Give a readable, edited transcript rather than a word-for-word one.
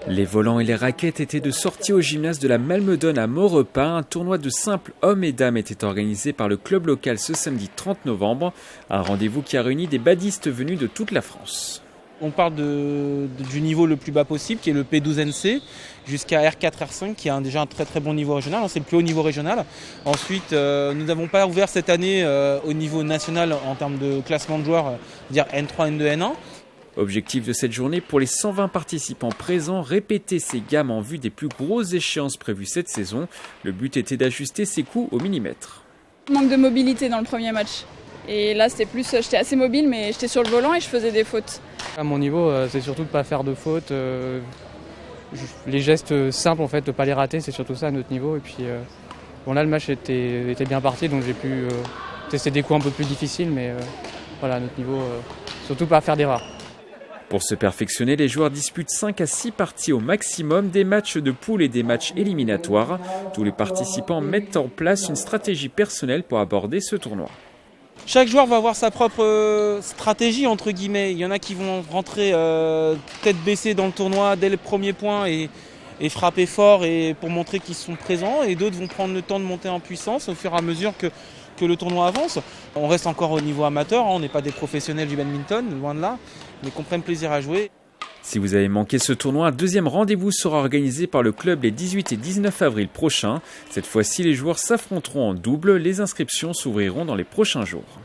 Les volants et les raquettes étaient de sortie au gymnase de la Malmedonne à Maurepas. Un tournoi de simples hommes et dames était organisé par le club local ce samedi 30 novembre. Un rendez-vous qui a réuni des badistes venus de toute la France. On part du niveau le plus bas possible, qui est le P12NC, jusqu'à R4, R5, qui a déjà un très très bon niveau régional. C'est le plus haut niveau régional. Ensuite, nous n'avons pas ouvert cette année au niveau national en termes de classement de joueurs, dire N3, N2, N1. Objectif de cette journée pour les 120 participants présents, répéter ces gammes en vue des plus grosses échéances prévues cette saison. Le but était d'ajuster ses coups au millimètre. Manque de mobilité dans le premier match. Et là, j'étais assez mobile, mais j'étais sur le volant et je faisais des fautes. À mon niveau, c'est surtout de ne pas faire de fautes. Les gestes simples, en fait, de ne pas les rater, c'est surtout ça à notre niveau. Et puis, là, le match était bien parti, donc j'ai pu tester des coups un peu plus difficiles. Mais voilà, à notre niveau, surtout pas faire d'erreurs. Pour se perfectionner, les joueurs disputent 5 à 6 parties au maximum, des matchs de poule et des matchs éliminatoires. Tous les participants mettent en place une stratégie personnelle pour aborder ce tournoi. Chaque joueur va avoir sa propre stratégie, entre guillemets. Il y en a qui vont rentrer tête baissée dans le tournoi dès le premier point et frapper fort pour montrer qu'ils sont présents. Et d'autres vont prendre le temps de monter en puissance au fur et à mesure que le tournoi avance. On reste encore au niveau amateur, on n'est pas des professionnels du badminton, loin de là, mais qu'on prenne plaisir à jouer. Si vous avez manqué ce tournoi, un deuxième rendez-vous sera organisé par le club les 18 et 19 avril prochains. Cette fois-ci, les joueurs s'affronteront en double. Les inscriptions s'ouvriront dans les prochains jours.